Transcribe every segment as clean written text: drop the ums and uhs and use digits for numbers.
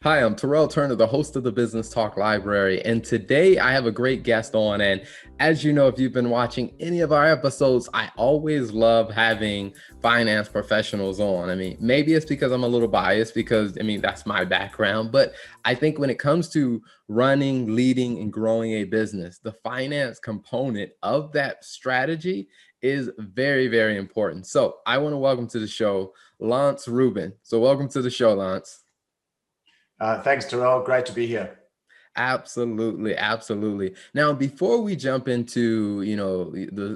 Hi, I'm Terrell Turner, the host of the Business Talk Library, and today I have a great guest on. And as you know, if you've been watching any of our episodes, I always love having finance professionals on. I mean, maybe it's because I'm a little biased because, that's my background, but I think when it comes to running, leading, and growing a business, the finance component of that strategy is very, very important. So I want to welcome to the show, Lance Rubin. So welcome to the show, Lance. Thanks, Terrell. Great to be here. Absolutely, absolutely. Now, before we jump into,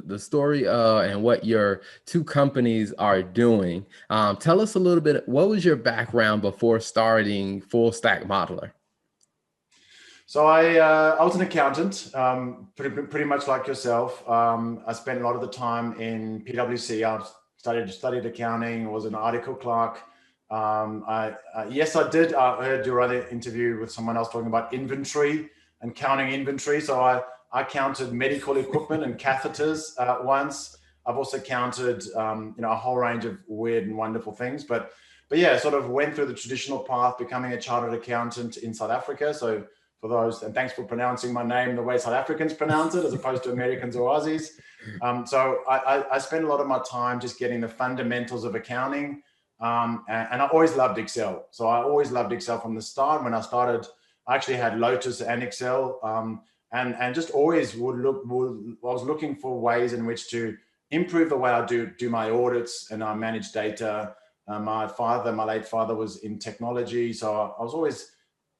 the story and what your two companies are doing, tell us a little bit. What was your background before starting Full Stack Modeler? So I was an accountant, pretty much like yourself. I spent a lot of the time in PwC. I studied accounting, was an article clerk. Yes, I did. I heard your other interview with someone else talking about inventory and counting inventory. So I counted medical equipment and catheters once. I've also counted, a whole range of weird and wonderful things. But yeah, sort of went through the traditional path, becoming a chartered accountant in South Africa. So for those, and thanks for pronouncing my name the way South Africans pronounce it, as opposed to Americans or Aussies. So I spent a lot of my time just getting the fundamentals of accounting. And I always loved Excel. So I always loved Excel from the start. When I started, I actually had Lotus and Excel, and just always I was looking for ways in which to improve the way I do my audits and I manage data. My late father was in technology. So I was always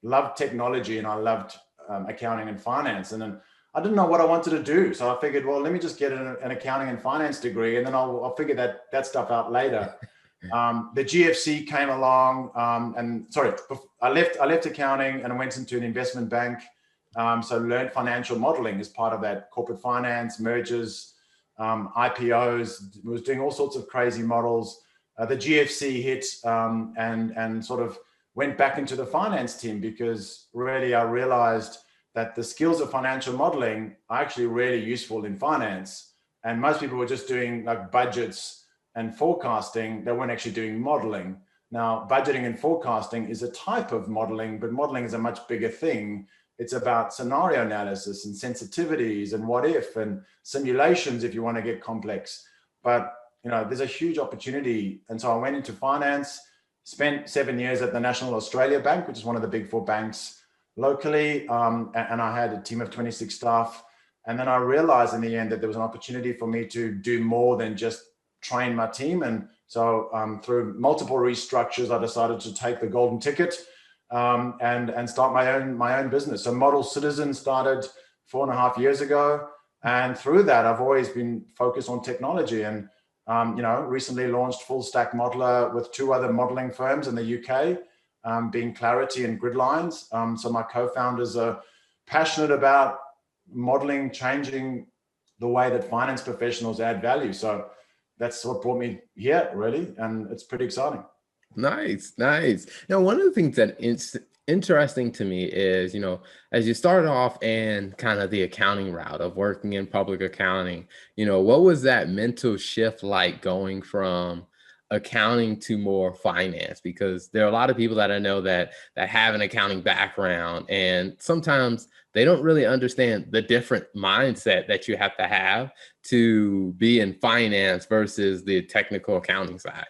loved technology and I loved accounting and finance. And then I didn't know what I wanted to do. So I figured, well, let me just get an accounting and finance degree and then I'll figure that stuff out later. The GFC came along, I left accounting and went into an investment bank. So learned financial modeling as part of that, corporate finance, mergers, IPOs, was doing all sorts of crazy models. The GFC hit and sort of went back into the finance team because really I realized that the skills of financial modeling are actually really useful in finance. And most people were just doing like budgets and forecasting. They weren't actually doing modeling. Now, budgeting and forecasting is a type of modeling, but modeling is a much bigger thing. It's about scenario analysis and sensitivities and what if and simulations if you want to get complex. But there's a huge opportunity. And so I went into finance, spent 7 years at the National Australia Bank, which is one of the big four banks locally. And I had a team of 26 staff. And then I realized in the end that there was an opportunity for me to do more than just train my team. And so through multiple restructures, I decided to take the golden ticket and start my own business. So Model Citizn started 4.5 years ago. And through that, I've always been focused on technology and, recently launched Full Stack Modeler with two other modeling firms in the UK, being Clarity and Gridlines. So my co-founders are passionate about modeling, changing the way that finance professionals add value. So that's what brought me here, really, and it's pretty exciting. Nice, nice. Now, one of the things that is interesting to me is, as you started off in kind of the accounting route of working in public accounting, what was that mental shift like going from accounting to more finance? Because there are a lot of people that I know that have an accounting background, and sometimes they don't really understand the different mindset that you have to be in finance versus the technical accounting side.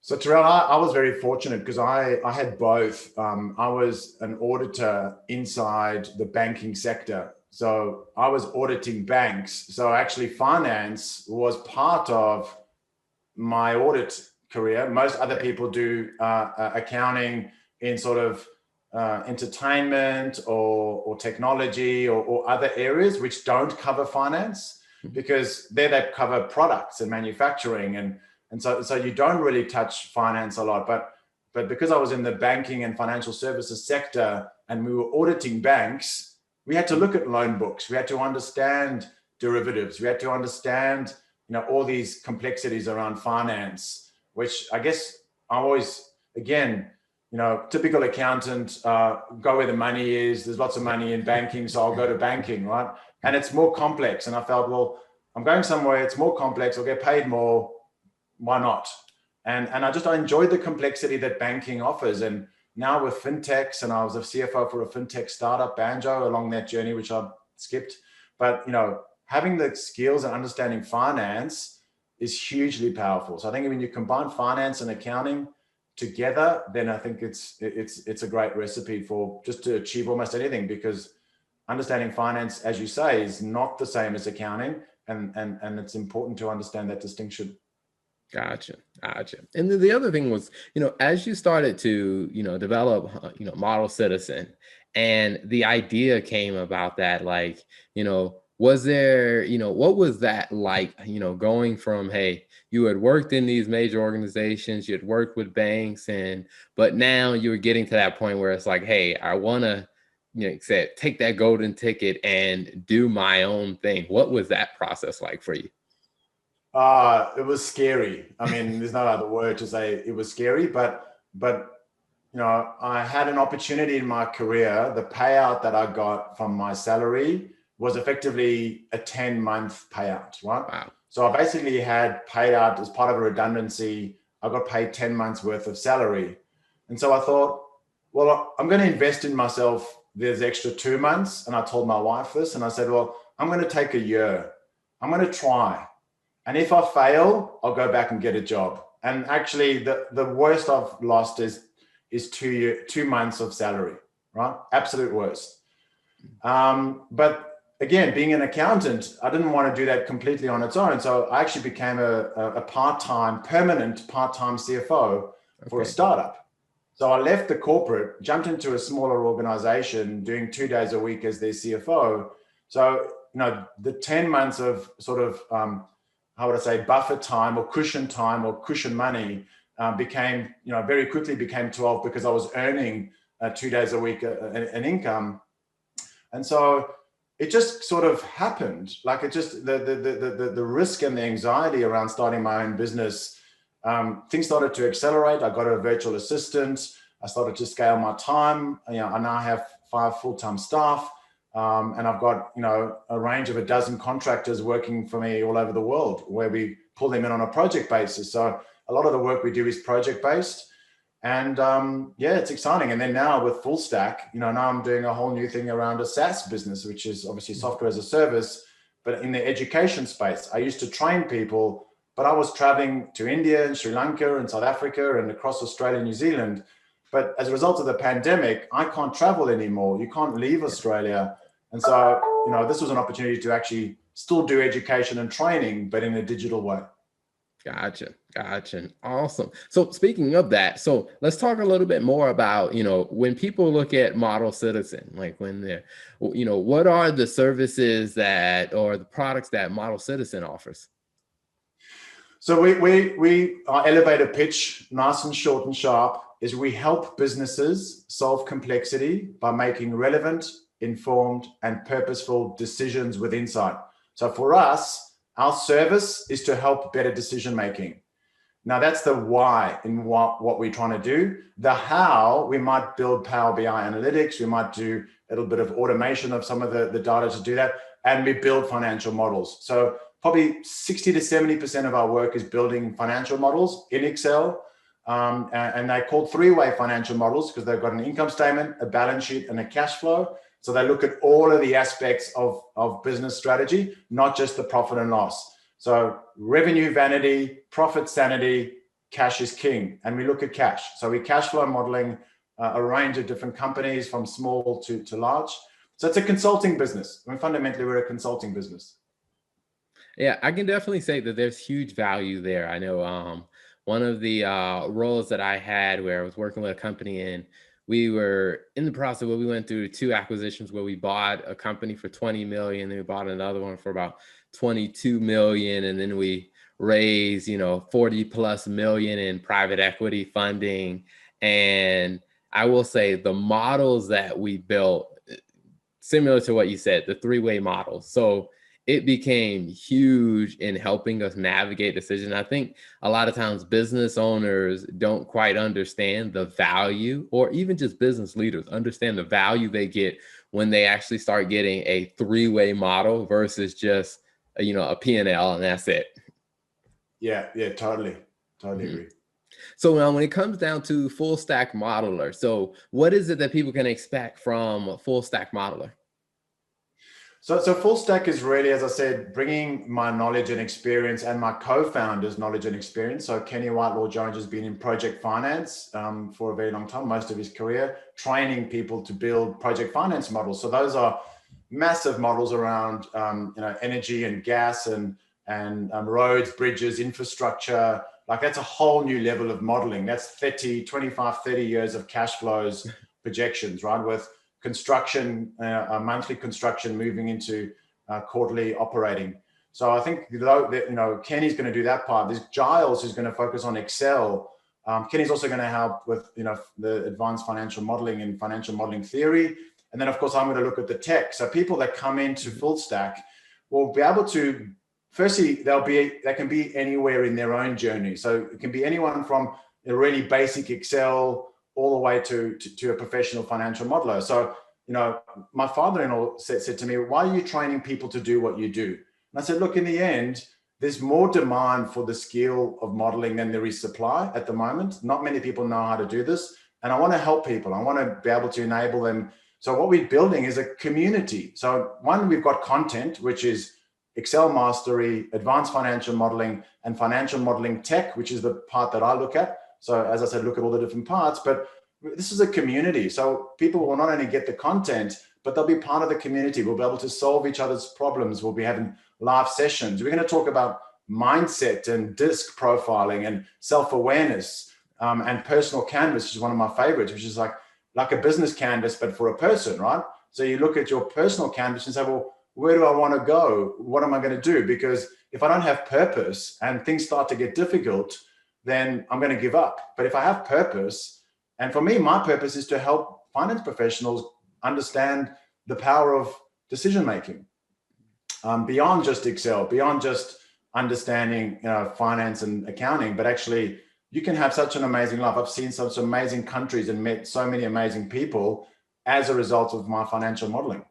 So Terrell, I was very fortunate because I had both. I was an auditor inside the banking sector. So I was auditing banks. So actually finance was part of my audit career. Most other people do accounting in sort of entertainment or technology or other areas which don't cover finance because they cover products and manufacturing and so you don't really touch finance a lot. But because I was in the banking and financial services sector and we were auditing banks, we had to look at loan books. We had to understand derivatives. We had to understand all these complexities around finance, which I guess I always, again, typical accountant, go where the money is. There's lots of money in banking, so I'll go to banking, right? And it's more complex. And I felt, well, I'm going somewhere, it's more complex, I'll get paid more, why not? And I enjoyed the complexity that banking offers. And now with fintechs, and I was a CFO for a fintech startup, Banjo, along that journey, which I skipped. But, you know, having the skills and understanding finance is hugely powerful. So I think when you combine finance and accounting together, then I think it's a great recipe for just to achieve almost anything, because understanding finance, as you say, is not the same as accounting, and it's important to understand that distinction. Gotcha. Gotcha. And then the other thing was, as you started to, develop, Model Citizen, and the idea came about that, like, was there, what was that like, going from, hey, you had worked in these major organizations, you had worked with banks, but now you were getting to that point where it's like, hey, I want to, say, take that golden ticket and do my own thing. What was that process like for you? It was scary. I mean, there's no other word to say. It was scary, but I had an opportunity in my career. The payout that I got from my salary was effectively a 10-month payout, right? Wow. So I basically had paid out as part of a redundancy. I got paid 10 months worth of salary. And so I thought, well, I'm going to invest in myself. There's extra 2 months. And I told my wife this, and I said, well, I'm going to take a year. I'm going to try. And if I fail, I'll go back and get a job. And actually, the worst I've lost is 2 months of salary, right? Absolute worst. But again, being an accountant, I didn't want to do that completely on its own. So I actually became a permanent part-time CFO for a startup. So I left the corporate, jumped into a smaller organization, doing 2 days a week as their CFO. So, the 10 months of sort of, how would I say, buffer time or cushion money became, very quickly became 12, because I was earning 2 days a week an income. And so it just sort of happened. Like, it just, the risk and the anxiety around starting my own business, things started to accelerate. I got a virtual assistant. I started to scale my time. I now have 5 full-time staff. And I've got, a range of a dozen contractors working for me all over the world, where we pull them in on a project basis. So a lot of the work we do is project based. And it's exciting. And then now with full stack, now I'm doing a whole new thing around a SaaS business, which is obviously software as a service, but in the education space. I used to train people, but I was traveling to India and Sri Lanka and South Africa and across Australia and New Zealand. But as a result of the pandemic, I can't travel anymore. You can't leave Australia. And so, this was an opportunity to actually still do education and training, but in a digital way. Gotcha. Awesome. So speaking of that, so let's talk a little bit more about, when people look at Model Citizen, like when they're, what are the services or the products that Model Citizen offers? So our elevator pitch, nice and short and sharp, is we help businesses solve complexity by making relevant, informed, and purposeful decisions with insight. So for us, our service is to help better decision making. Now that's the why in what we're trying to do. The how, we might build Power BI analytics, we might do a little bit of automation of some of the data to do that, and we build financial models. So probably 60 to 70% of our work is building financial models in Excel. And they're called 3-way financial models because they've got an income statement, a balance sheet, and a cash flow. So they look at all of the aspects of business strategy, not just the profit and loss. So revenue vanity, profit sanity, cash is king. And we look at cash. So we cash flow modeling a range of different companies from small to large. So it's a consulting business. I mean, fundamentally, we're a consulting business. Yeah, I can definitely say that there's huge value there. I know one of the roles that I had where I was working with a company, and we were in the process where we went through 2 acquisitions where we bought a company for 20 million, then we bought another one for about 22 million, and then we raised 40 plus million in private equity funding. And I will say the models that we built, similar to what you said, the 3-way model. So it became huge in helping us navigate decisions. I think a lot of times business owners don't quite understand the value, or even just business leaders understand the value they get when they actually start getting a 3-way model versus just a P&L, and that's it. Yeah, totally Mhm. agree. So now when it comes down to full stack modeler, so what is it that people can expect from a full stack modeler? So full stack is really, as I said, bringing my knowledge and experience and my co-founder's knowledge and experience. So Kenny Whitelaw Jones has been in project finance for a very long time, most of his career, training people to build project finance models. So those are massive models around energy and gas and roads, bridges, infrastructure. Like that's a whole new level of modeling. That's 25, 30 years of cash flows projections, right? With construction, monthly construction moving into quarterly operating. So I think Kenny's going to do that part. There's Giles who's going to focus on Excel. Kenny's also going to help with the advanced financial modeling and financial modeling theory. And then of course I'm going to look at the tech. So people that come into full stack will be able to, firstly, they can be anywhere in their own journey. So it can be anyone from a really basic Excel all the way to a professional financial modeler. So, my father-in-law said to me, why are you training people to do what you do? And I said, look, in the end, there's more demand for the skill of modeling than there is supply at the moment. Not many people know how to do this. And I want to help people. I want to be able to enable them. So what we're building is a community. So one, we've got content, which is Excel mastery, advanced financial modeling, and financial modeling tech, which is the part that I look at. So as I said, look at all the different parts, but this is a community. So people will not only get the content, but they'll be part of the community. We'll be able to solve each other's problems. We'll be having live sessions. We're going to talk about mindset and disc profiling and self-awareness and personal canvas, which is one of my favorites, which is like a business canvas, but for a person, right? So you look at your personal canvas and say, well, where do I want to go? What am I going to do? Because if I don't have purpose and things start to get difficult, then I'm going to give up. But if I have purpose, and for me, my purpose is to help finance professionals understand the power of decision making beyond just Excel, beyond just understanding finance and accounting, but actually you can have such an amazing life. I've seen such amazing countries and met so many amazing people as a result of my financial modeling.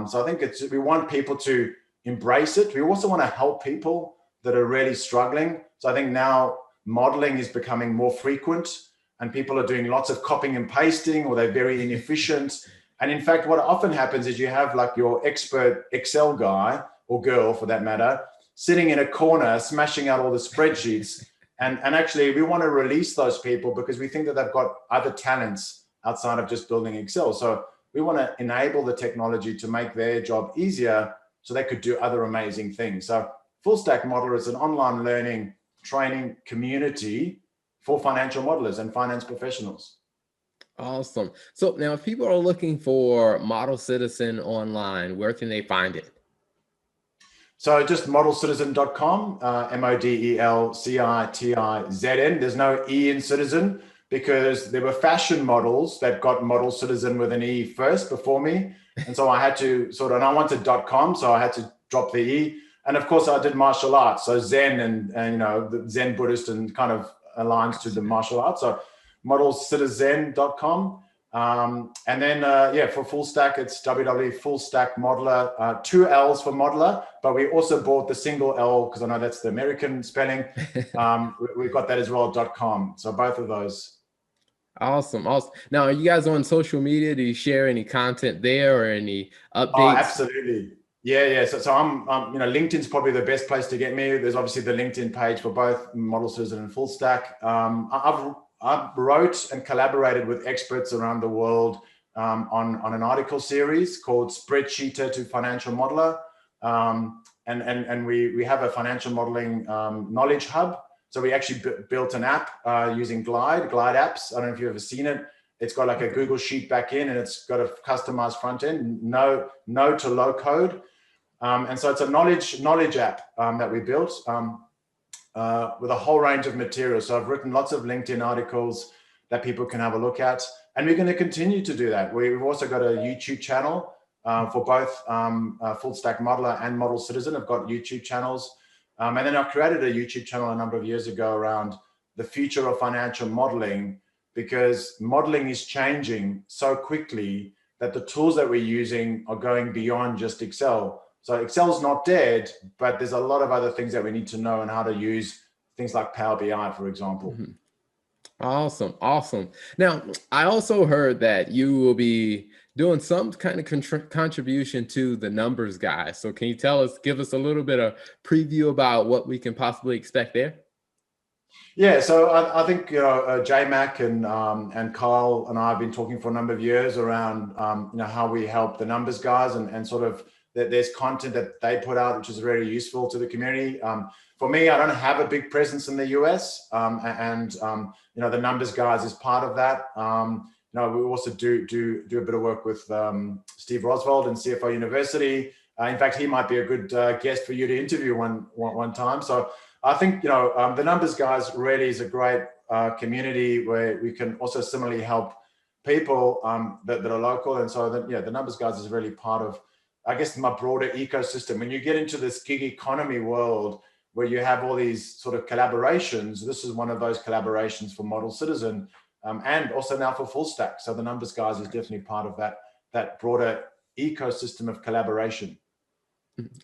So I think we want people to embrace it. We also want to help people that are really struggling. So I think now modeling is becoming more frequent and people are doing lots of copying and pasting, or they're very inefficient. And in fact, what often happens is you have like your expert Excel guy or girl for that matter, sitting in a corner, smashing out all the spreadsheets. And actually we want to release those people because we think that they've got other talents outside of just building Excel. So we want to enable the technology to make their job easier so they could do other amazing things. So Full Stack Modeler is an online learning training community for financial modelers and finance professionals. Awesome. So now if people are looking for Model Citizn online, where can they find it? So just modelcitizn.com, MODELCITIZN. There's no E in citizen because there were fashion models that got Model Citizn with an E first before me. And so I had to and I wanted .com, so I had to drop the E. And of course I did martial arts. So Zen and the Zen Buddhist and kind of aligns to the martial arts. So modelcitizn.com. And then, for Full Stack, it's www.fullstackmodeler, 2 L's for modeler, but we also bought the single L because I know that's the American spelling. We've got that as well, .com. So both of those. Awesome. Now, are you guys on social media? Do you share any content there or any updates? Oh, absolutely. Yeah. So I'm LinkedIn's probably the best place to get me. There's obviously the LinkedIn page for both Model Citizn and Full Stack. I've wrote and collaborated with experts around the world on an article series called Spreadsheeter to Financial Modeler. And we have a financial modeling knowledge hub. So we actually built an app using Glide apps. I don't know if you've ever seen it. It's got like a Google Sheet back in and it's got a customized front end, no to low code. And so it's a knowledge app that we built. With a whole range of materials. So I've written lots of LinkedIn articles that people can have a look at. And we're going to continue to do that. We've also got a YouTube channel for both Full Stack Modeler and Model Citizn. I've got YouTube channels. And then I created a YouTube channel a number of years ago around the future of financial modeling, because modeling is changing so quickly that the tools that we're using are going beyond just Excel. So Excel's not dead, but there's a lot of other things that we need to know and how to use things like Power BI, for example. Mm-hmm. Awesome. Awesome. Now, I also heard that you will be doing some kind of contribution to the numbers guy. So can you give us a little bit of preview about what we can possibly expect there? Yeah, so I think J Mac and Carl and I have been talking for a number of years around how we help the numbers guys and sort of that there's content that they put out which is very useful to the community. For me, I don't have a big presence in the US, and the numbers guys is part of that. We also do a bit of work with Steve Roswald and CFO University. In fact, he might be a good guest for you to interview one time. So I think, the numbers guys really is a great community where we can also similarly help people that are local. And so the numbers guys is really part of, I guess, my broader ecosystem. When you get into this gig economy world where you have all these sort of collaborations, this is one of those collaborations for Model Citizn, and also now for Full Stack. So the numbers guys is definitely part of that broader ecosystem of collaboration.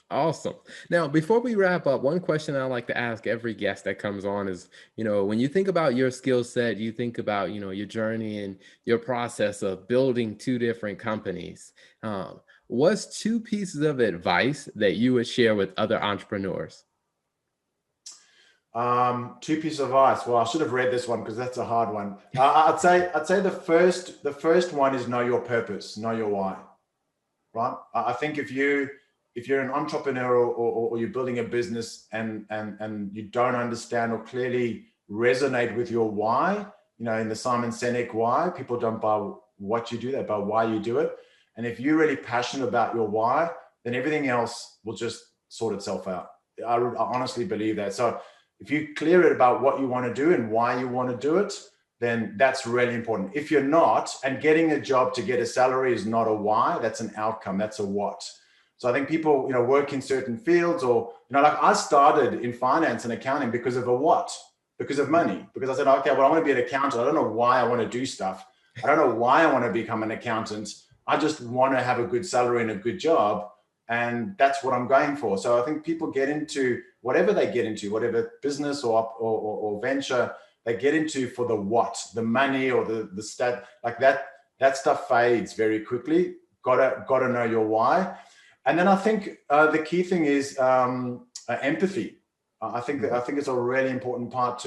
Awesome. Now, before we wrap up, one question I like to ask every guest that comes on is, when you think about your skill set, you think about, your journey and your process of building two different companies. What's two pieces of advice that you would share with other entrepreneurs? Two pieces of advice. Well, I should have read this one because that's a hard one. I'd say the first one is know your purpose, know your why. Right? I think if you're an entrepreneur or you're building a business and you don't understand or clearly resonate with your why, in the Simon Sinek why, people don't buy what you do, they buy why you do it. And if you're really passionate about your why, then everything else will just sort itself out. I honestly believe that. So if you're clear about what you want to do and why you want to do it, then that's really important. If you're not, and getting a job to get a salary is not a why, that's an outcome, that's a what. So I think people, work in certain fields or, like I started in finance and accounting because of a what? Because of money. Because I said, okay, well, I want to be an accountant. I don't know why I want to do stuff. I don't know why I want to become an accountant. I just want to have a good salary and a good job. And that's what I'm going for. So I think people get into whatever they get into, whatever business or venture they get into for the what, the money or the stat, like that stuff fades very quickly. Gotta know your why. And then I think the key thing is empathy. I think it's a really important part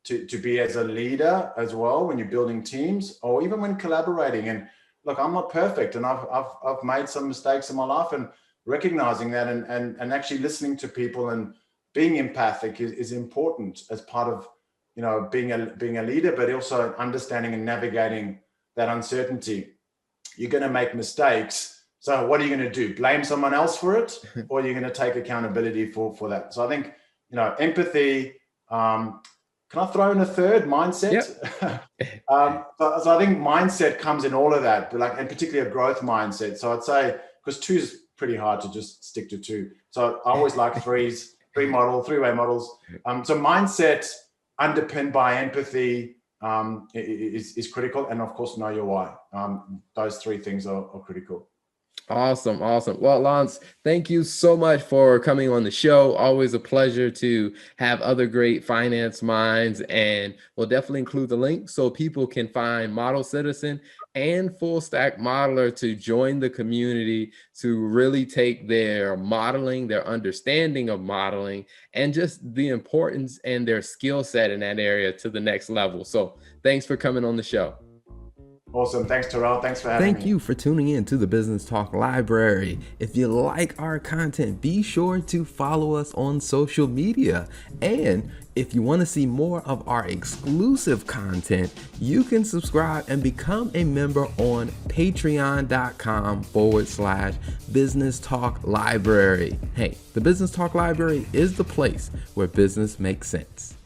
to be as a leader as well when you're building teams or even when collaborating. And look, I'm not perfect, and I've made some mistakes in my life, and recognizing that and actually listening to people and being empathic is important as part of being a leader, but also understanding and navigating that uncertainty. You're going to make mistakes. So what are you going to do? Blame someone else for it, or you're going to take accountability for that? So I think, empathy. Can I throw in a third? Mindset. Yep. So I think mindset comes in all of that, but and particularly a growth mindset. So I'd say, because two is pretty hard to just stick to two. So I always like three-way models. So mindset underpinned by empathy is critical, and of course, know your why. Those three things are critical. Awesome. Well, Lance, thank you so much for coming on the show. Always a pleasure to have other great finance minds, and we'll definitely include the link so people can find Model Citizn and Full Stack Modeler to join the community to really take their modeling, their understanding of modeling, and just the importance and their skill set in that area to the next level. So thanks for coming on the show. Awesome. Thanks, Terrell. Thanks for having me. Thank you for tuning in to the Business Talk Library. If you like our content, be sure to follow us on social media. And if you want to see more of our exclusive content, you can subscribe and become a member on patreon.com/Business Talk Library. Hey, the Business Talk Library is the place where business makes sense.